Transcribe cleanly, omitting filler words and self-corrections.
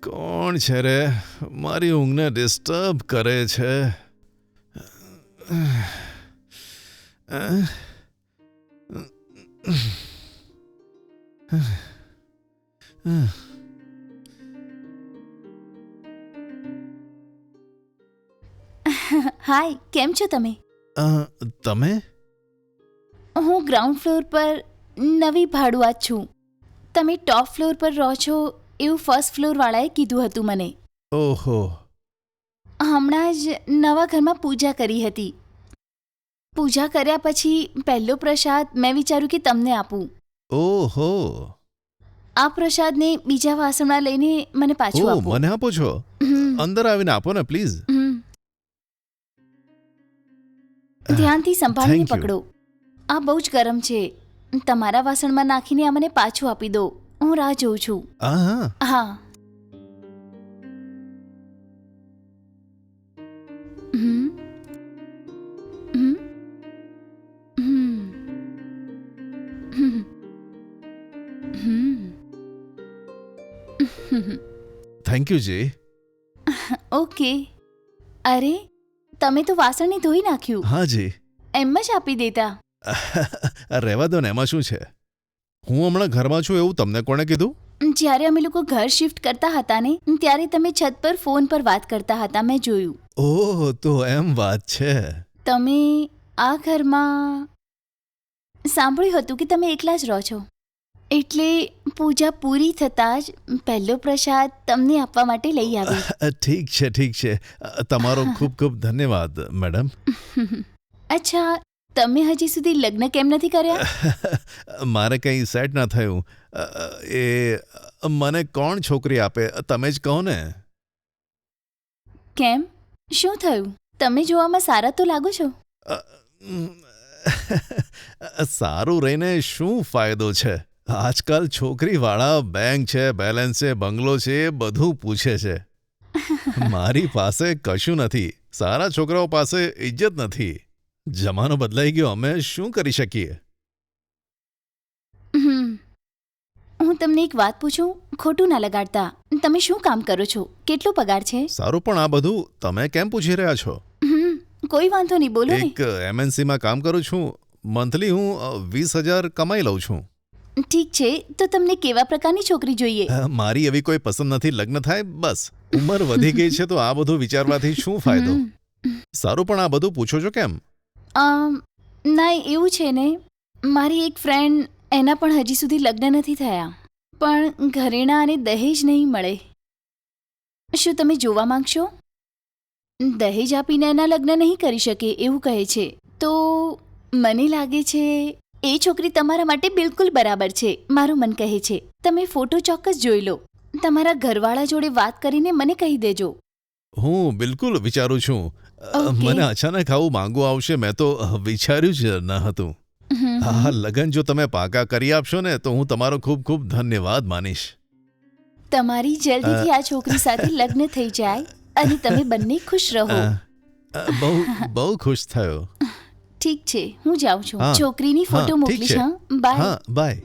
કોણ છે રે? મારી ઊંઘને ડિસ્ટર્બ કરે છે. હાય, કેમ છો તમે? તમે? હું ગ્રાઉન્ડ ફ્લોર પર નવી ભાડુઆત છું. તમે ટોપ ફ્લોર પર રહો છો એવું ફર્સ્ટ ફ્લોરવાળાએ કીધું હતું મને. ઓહો. હમણાં જ નવા ઘરમાં પૂજા કરી હતી. પૂજા કર્યા પછી પહેલો પ્રસાદ મેં વિચાર્યું કે તમને આપું. ઓહો. આ પ્રસાદને બીજા વાસણમાં લઈને મને પાછું આપો. મને આપો છો? હમ, અંદર આવીને આપો ને પ્લીઝ. હમ. ધ્યાનથી સંભાળીને Thank you. પકડો. આ બહુ જ ગરમ છે. તમારા વાસણમાં નાખીને આ મને પાછું આપી દો. હું રાહ જોઉં છું. હા. હા. હમ. હમ. હમ. હમ. હમ. થેન્ક યુ જી. ઓકે. અરે, તમે તો વાસણને ધોઈ નાખ્યું. હા જી. એમ જ આપી દેતા. રહેવા દો ને, એમાં શું છે? હું હમણાં ઘરમાં છું એવું તમને કોણે કીધું? જ્યારે અમે લોકો ઘર શિફ્ટ કરતા હતા ને ત્યારે તમે છત પર ફોન પર વાત કરતા હતા, મેં જોયું. ઓહ, તો એમ વાત છે. તમે આ ઘરમાં સાંભળ્યું હતું કે તમે એકલા જ રહો છો, એટલે પૂજા પૂરી થતાં જ પહેલો પ્રસાદ તમને આપવા માટે લઈ આવી. ઠીક છે, ઠીક છે. તમારો ખૂબ ખૂબ ધન્યવાદ મેડમ. અચ્છા, તમે હજી સુધી લગ્ન કેમ નથી કર્યા? મારે કંઈ સેટ ના થયું. એ મને કોણ છોકરી આપે, તમે જ કહો ને. કેમ, શું થયું? તમે જોવામાં સારા તો લાગો છો. સારું રહીને શું ફાયદો છે? આજકાલ છોકરીવાળા બેંક છે, બેલેન્સ છે, બંગલો છે, એ બધું પૂછે છે. મારી પાસે કશું નથી. સારા છોકરાઓ પાસે ઇજ્જત નથી. જમાનો બદલાઈ ગયો, અમે શું કરી શકીએ? હમ. હું તમને એક વાત પૂછું, ખોટું ના લગાડતા. તમે શું કામ કરો છો? કેટલો પગાર છે? સારું, પણ આ બધું તમે કેમ પૂછી રહ્યા છો? કોઈ વાંધો નહીં, બોલો ને. એક MNCમાં કામ કરું છું. મંથલી હું 20,000 કમાઈ લઉં છું. ઠીક છે, તો તમને કેવા પ્રકારની છોકરી જોઈએ? મારી એવી કોઈ પસંદ નથી. લગ્ન થાય બસ. ઉંમર વધી ગઈ છે તો આ બધું વિચારવાથી શું ફાયદો? સારું, પણ આ બધું પૂછો છો કેમ? ના, એવું છે ને, મારી એક ફ્રેન્ડ, એના પણ હજી સુધી લગ્ન નથી થયા, પણ ઘરેણાં અને દહેજ નહીં મળે. શું તમે જોવા માંગશો? દહેજ આપીને એના લગ્ન નહીં કરી શકે એવું કહે છે. તો મને લાગે છે એ છોકરી તમારા માટે બિલકુલ બરાબર છે. મારું મન કહે છે તમે ફોટો ચોક્કસ જોઈ લો. તમારા ઘરવાળા જોડે વાત કરીને મને કહી દેજો. હું બિલકુલ વિચારું છું. Okay. મને અચાનક આવું માંગવું આવશે મેં તો વિચાર્યું જ ન હતું. આ લગ્ન જો તમે પાકા કરી આપશો ને તો હું તમારો ખૂબ ખૂબ ધન્યવાદ માનીશ. તમારી જલ્દીથી આ છોકરી સાથે લગ્ન થઈ જાય અને તમે બંને ખુશ રહો. બહુ બહુ ખુશ થયો. ઠીક છે, હું જાઉં છું. હા. છોકરીની ફોટો હા, ઠીક મોકલીશ. છે. હા, બાય. હા, બાય.